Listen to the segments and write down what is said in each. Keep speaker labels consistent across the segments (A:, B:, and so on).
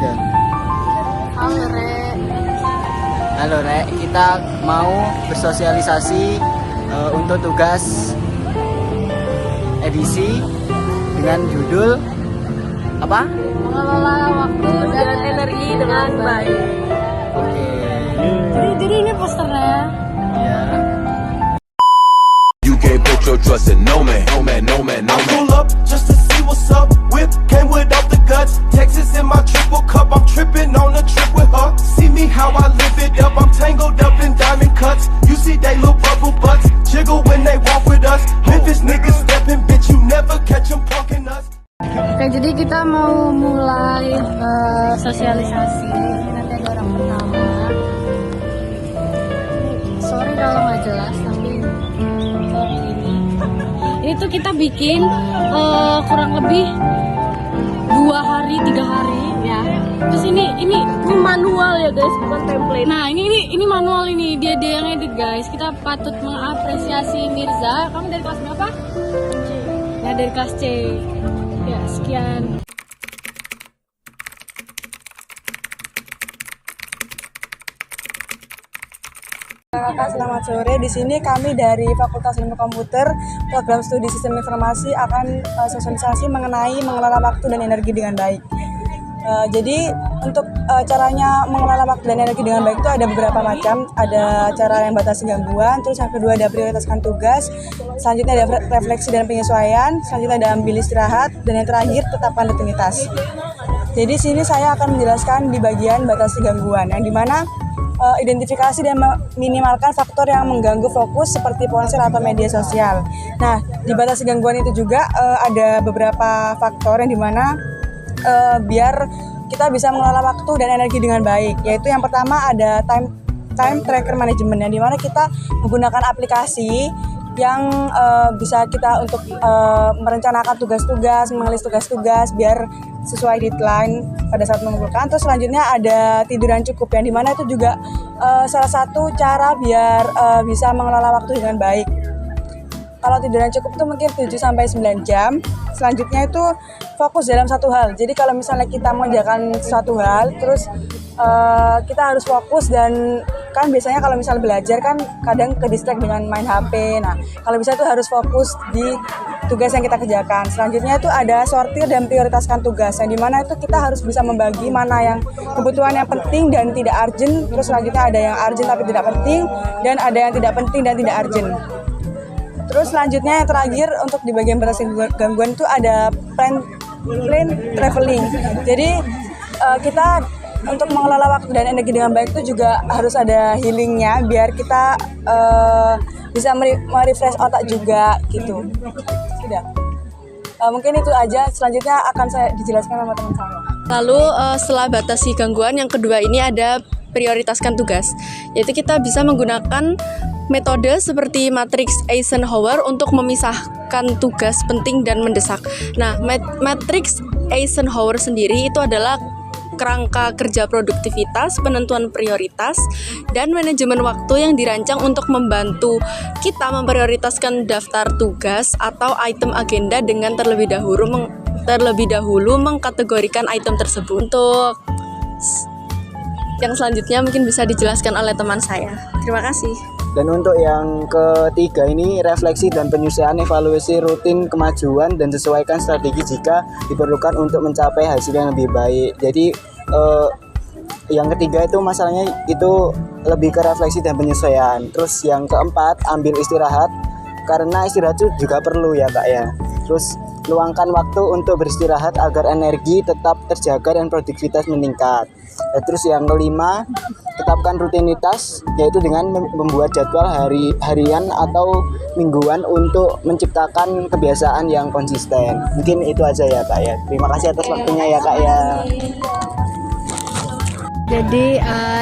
A: Sudah.
B: Halo Rek.
A: Halo Rek, kita mau bersosialisasi untuk tugas edisi dengan judul apa?
B: Mengelola waktu dan energi dengan baik.
A: Oke.
B: Jadi ini posternya.
A: Ya.
C: You can't put your trust in no man, no man, no man, no
D: I
C: man.
D: pull up just to see what's up. Whip came without the guts. Texas in my triple cup. I'm tripping on a trip with her. See me how I live it up. I'm tangled up in diamond cuts. You see they little bubble butts jiggle when they walk with us. Memphis niggas stepping, bitch. You never catch them punking us.
B: Oke, jadi kita mau mulai sosialisasi. Nanti ada orang pertama. Sorry kalau nggak jelas, tapi ini tuh kita bikin kurang lebih 3 hari ya. Terus ini manual ya guys, bukan template. Nah ini manual, ini dia yang edit guys. Kita patut mengapresiasi Mirza. Kamu dari kelas berapa? C. Nah dari kelas C. Ya, sekian.
E: Kakak, selamat sore. Di sini kami dari Fakultas Ilmu Komputer, Program Studi Sistem Informasi akan sosialisasi mengenai mengelola waktu dan energi dengan baik. Jadi untuk caranya mengelola waktu dan energi dengan baik itu ada beberapa macam. Ada cara yang batasi gangguan, terus yang kedua ada prioritaskan tugas, selanjutnya ada refleksi dan penyesuaian, selanjutnya ada ambil istirahat, dan yang terakhir tetapkan rutinitas. Jadi sini saya akan menjelaskan di bagian batasi gangguan, yang dimana identifikasi dan meminimalkan faktor yang mengganggu fokus seperti ponsel atau media sosial. Nah, di batasi gangguan itu juga ada beberapa faktor yang dimana biar kita bisa mengelola waktu dan energi dengan baik. Yaitu yang pertama ada time tracker management, yang dimana kita menggunakan aplikasi yang bisa kita untuk merencanakan tugas-tugas, mengelis tugas-tugas biar sesuai deadline pada saat mengumpulkan. Terus selanjutnya ada tiduran cukup, yang dimana itu juga salah satu cara biar bisa mengelola waktu dengan baik. Kalau tiduran cukup itu mungkin 7-9 jam. Selanjutnya itu fokus dalam satu hal. Jadi kalau misalnya kita mengerjakan suatu hal, terus kita harus fokus, dan kan biasanya kalau misalnya belajar kan kadang ke distract dengan main HP. Nah, kalau bisa itu harus fokus di tugas yang kita kerjakan. Selanjutnya itu ada sortir dan prioritaskan tugas, yang dimana itu kita harus bisa membagi mana yang kebutuhan yang penting dan tidak urgent. Terus selanjutnya ada yang urgent tapi tidak penting, dan ada yang tidak penting dan tidak urgent. Terus selanjutnya yang terakhir untuk di bagian batasi gangguan itu ada plan traveling. Jadi kita untuk mengelola waktu dan energi dengan baik itu juga harus ada healingnya biar kita bisa merefresh otak juga gitu. Sudah. Mungkin itu aja. Selanjutnya akan saya dijelaskan sama teman saya.
F: Lalu setelah batasi gangguan, yang kedua ini ada prioritaskan tugas. Yaitu kita bisa menggunakan metode seperti matriks Eisenhower untuk memisahkan tugas penting dan mendesak. Nah, matriks Eisenhower sendiri itu adalah kerangka kerja produktivitas, penentuan prioritas, dan manajemen waktu yang dirancang untuk membantu kita memprioritaskan daftar tugas atau item agenda dengan terlebih dahulu mengkategorikan item tersebut. Untuk yang selanjutnya mungkin bisa dijelaskan oleh teman saya. Terima kasih.
A: Dan untuk yang ketiga ini refleksi dan penyesuaian, evaluasi rutin kemajuan dan sesuaikan strategi jika diperlukan untuk mencapai hasil yang lebih baik. Jadi yang ketiga itu masalahnya itu lebih ke refleksi dan penyesuaian. Terus yang keempat ambil istirahat, karena istirahat itu juga perlu ya Kak ya. Terus luangkan waktu untuk beristirahat agar energi tetap terjaga dan produktivitas meningkat. Terus yang kelima, tetapkan rutinitas, yaitu dengan membuat jadwal harian atau mingguan untuk menciptakan kebiasaan yang konsisten. Mungkin itu aja ya Kak ya. Terima kasih atas waktunya ya Kak ya.
B: Jadi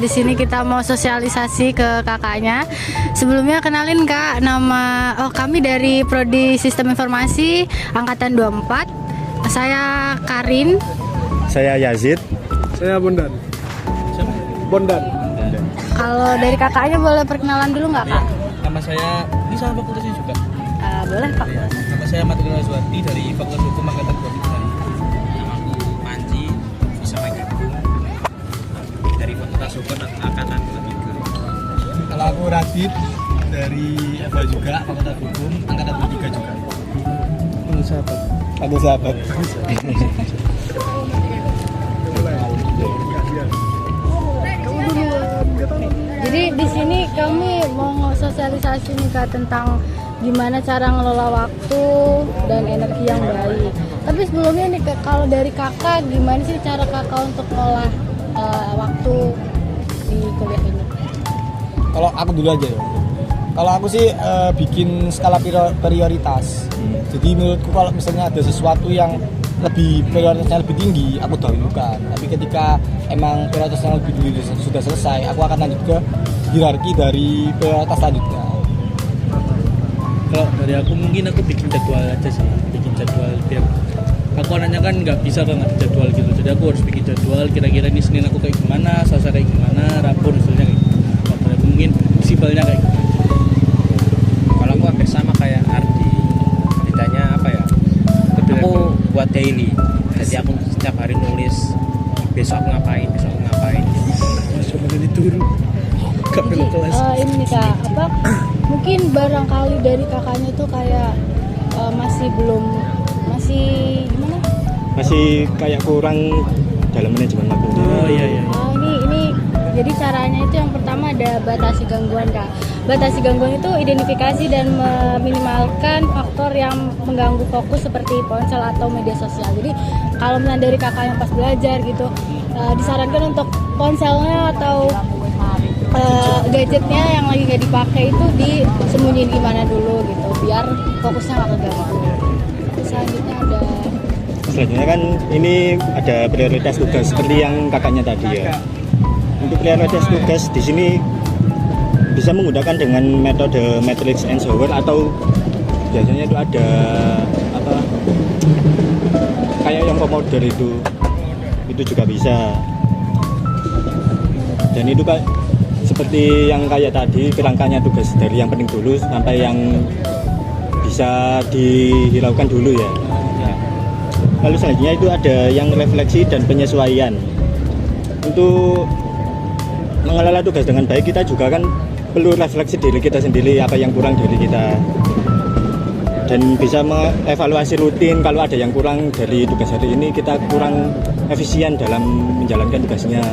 B: di sini kita mau sosialisasi ke kakaknya. Sebelumnya kenalin Kak, nama kami dari Prodi Sistem Informasi Angkatan 24. Saya Karin.
G: Saya Yazid.
H: Saya Bondan.
B: Kalau dari kakaknya boleh perkenalan dulu nggak Kak?
I: Nama saya, ini sama fakultasnya juga.
B: Boleh Pak.
I: Nama saya Matrila Suwarti dari Fakultas Hukum Angkatan 23. Nama aku Panji, bisa Mike. Adit dari FH juga, Fakultas Hukum, angkatan 3 juga.
A: Ada sahabat.
B: Jadi di sini kami mau sosialisasi nih Kak tentang gimana cara ngelola waktu dan energi yang baik. Tapi sebelumnya nih Kak, kalau dari Kakak gimana sih cara Kakak untuk ngelola waktu di kuliah ini?
G: Kalau aku dulu aja ya. Kalau aku sih bikin skala prioritas. Jadi menurutku kalau misalnya ada sesuatu yang lebih prioritasnya lebih tinggi, aku dahulukan. Tapi ketika emang prioritasnya lebih dulu sudah selesai, aku akan lanjut ke hierarki dari prioritas selanjutnya.
I: Kalau dari aku mungkin aku bikin jadwal aja sih, bikin jadwal biar aku anaknya kan nggak bisa kan ada jadwal gitu, jadi aku harus bikin jadwal kira-kira ini Senin aku kayak gimana, Selasa kayak gimana, Rabu misalnya kayak gitu. Kalau dari aku mungkin simpelnya kayak gitu.
H: Kalau aku hampir sama kayak Ardi, bedanya apa ya? Aku buat daily, jadi aku setiap hari nulis besok aku ngapain,
I: Cuma dari turun ke
B: Jadi ini nih Kak, apa mungkin barangkali dari kakaknya tuh kayak masih gimana?
G: Masih kayak kurang dalam manajemen waktu.
I: Oh iya.
B: Ini jadi caranya itu yang pertama ada batasi gangguan Kak. Batasi gangguan itu identifikasi dan meminimalkan faktor yang mengganggu fokus seperti ponsel atau media sosial. Jadi kalau misalnya dari kakak yang pas belajar gitu disarankan untuk ponselnya atau gadgetnya yang lagi gak dipakai itu disembunyiin gimana dulu gitu biar fokusnya gak keganggu.
G: Selanjutnya kan ini ada prioritas tugas seperti yang kakaknya tadi ya. Untuk prioritas tugas di sini bisa menggunakan dengan metode Matrix and Shower atau biasanya itu ada apa kayak yang Pomodoro itu juga bisa. Dan itu kan seperti yang kayak tadi kerangkanya tugas dari yang penting dulu sampai yang bisa dihiraukan dulu ya. Lalu selanjutnya itu ada yang refleksi dan penyesuaian. Untuk mengelola tugas dengan baik kita juga kan perlu refleksi diri kita sendiri apa yang kurang dari kita. Dan bisa mengevaluasi rutin kalau ada yang kurang dari tugas hari ini kita kurang efisien dalam menjalankan tugasnya.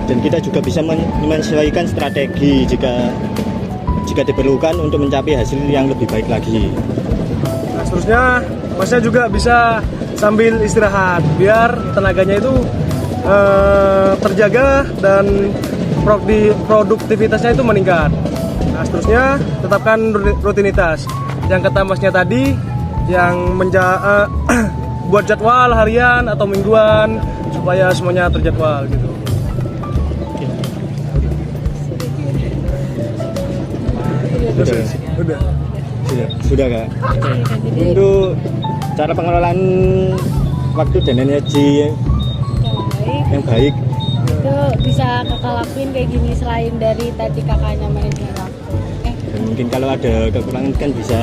G: Dan kita juga bisa menyesuaikan strategi jika diperlukan untuk mencapai hasil yang lebih baik lagi.
J: Nah, seterusnya Masnya juga bisa sambil istirahat biar tenaganya itu terjaga dan produktivitasnya itu meningkat. Nah, seterusnya tetapkan rutinitas. Yang kata Masnya tadi, yang buat jadwal harian atau mingguan supaya semuanya terjadwal gitu.
G: Sudah Kak. Untuk cara pengelolaan waktu dan energi yang baik
B: itu bisa kakak lakuin kayak gini selain dari tadi kakaknya manajemen waktu.
G: Dan mungkin kalau ada kekurangan kan bisa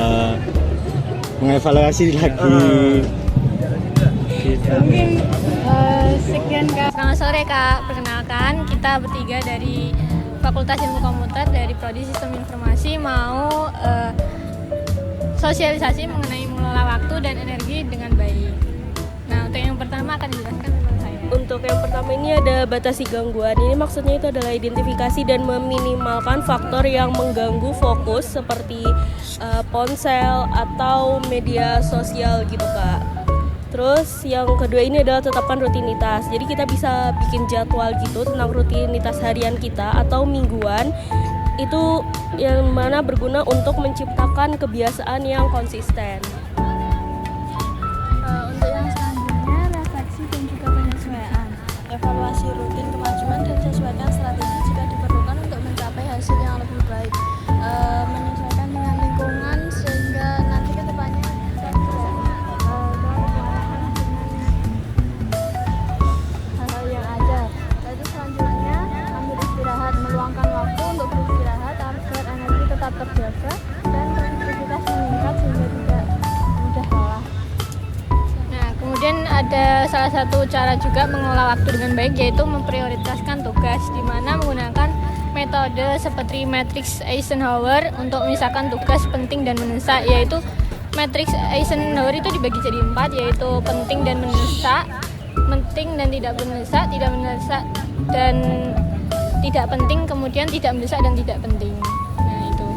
G: mengevaluasi lagi.
B: Mungkin sekian Kak.
K: Selamat sore Kak, perkenalkan kita bertiga dari Fakultas Ilmu Komputer dari Prodi Sistem Informasi mau sosialisasi mengenai mengelola waktu dan energi dengan baik. Nah, untuk yang pertama akan dijelaskan oleh saya.
L: Untuk yang pertama ini ada batasi gangguan. Ini maksudnya itu adalah identifikasi dan meminimalkan faktor yang mengganggu fokus seperti ponsel atau media sosial gitu Kak. Terus yang kedua ini adalah tetapkan rutinitas. Jadi kita bisa bikin jadwal gitu tentang rutinitas harian kita atau mingguan. Itu yang mana berguna untuk menciptakan kebiasaan yang konsisten.
B: Untuk yang selanjutnya refleksi dan juga penyesuaian.
F: Evaluasi rutin kemajuan dan sesuaikan strategi jika diperlukan untuk mencapai hasil yang lebih baik. Menyesuaikan dengan lingkungan sehingga nanti ke depannya kita bisa hal yang ada. Lalu selanjutnya ambil istirahat, meluangkan waktu untuk beristirahat agar energi tetap terjaga dan produktivitas meningkat sehingga tidak mudah lelah.
K: Nah, kemudian ada salah satu cara juga mengelola waktu dengan baik yaitu memprioritaskan tugas di mana menggunakan metode seperti matriks Eisenhower untuk memisahkan tugas penting dan mendesak, yaitu matriks Eisenhower itu dibagi jadi 4, yaitu penting dan mendesak, penting dan tidak mendesak dan tidak penting, kemudian tidak mendesak dan tidak penting. Nah itu.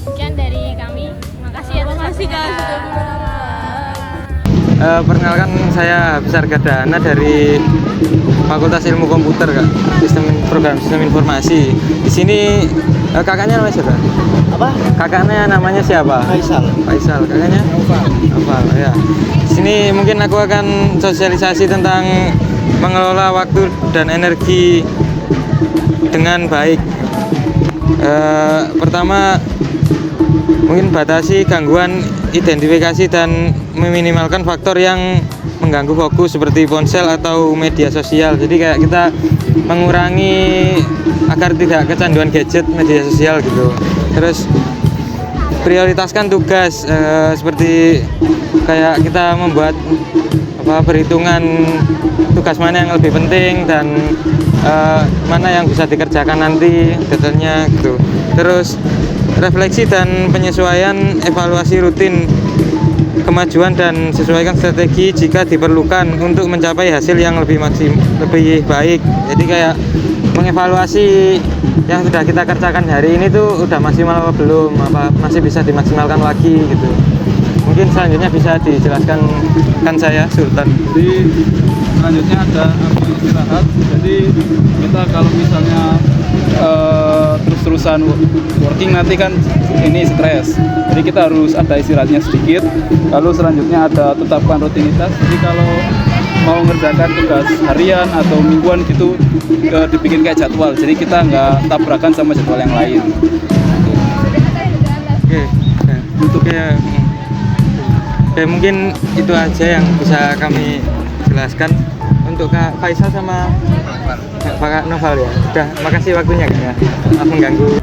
K: Sekian dari kami. Makasih ya. Makasih guys.
M: Perkenalkan, saya Habis Argadana dari Fakultas Ilmu Komputer, Kak. Program Sistem Informasi. Di sini kakaknya namanya siapa?
A: Apa?
M: Kakaknya namanya siapa? Faisal. Kakaknya? Noval. Ya. Di sini mungkin aku akan sosialisasi tentang mengelola waktu dan energi dengan baik. Pertama, mungkin batasi gangguan, identifikasi dan meminimalkan faktor yang mengganggu fokus seperti ponsel atau media sosial. Jadi kayak kita mengurangi agar tidak kecanduan gadget, media sosial gitu. Terus prioritaskan tugas, seperti kayak kita membuat perhitungan tugas mana yang lebih penting dan mana yang bisa dikerjakan nanti detailnya gitu. Terus refleksi dan penyesuaian, evaluasi rutin kemajuan dan sesuaikan strategi jika diperlukan untuk mencapai hasil yang lebih baik. Jadi kayak mengevaluasi yang sudah kita kerjakan hari ini tuh udah maksimal apa belum, apa masih bisa dimaksimalkan lagi gitu. Mungkin selanjutnya bisa dijelaskan kan saya Sultan.
N: Jadi selanjutnya ada istirahat. Jadi kita kalau misalnya terus-terusan working nanti kan ini stres. Jadi kita harus ada istirahatnya sedikit. Lalu selanjutnya ada tetapkan rutinitas. Jadi kalau mau ngerjakan tugas harian atau mingguan gitu dibikin kayak jadwal. Jadi kita nggak tabrakan sama jadwal yang lain.
M: Oke, mungkin itu aja yang bisa kami jelaskan untuk Kak Faisal sama Pak Noval ya. Udah, makasih waktunya Kak ya. Maaf mengganggu.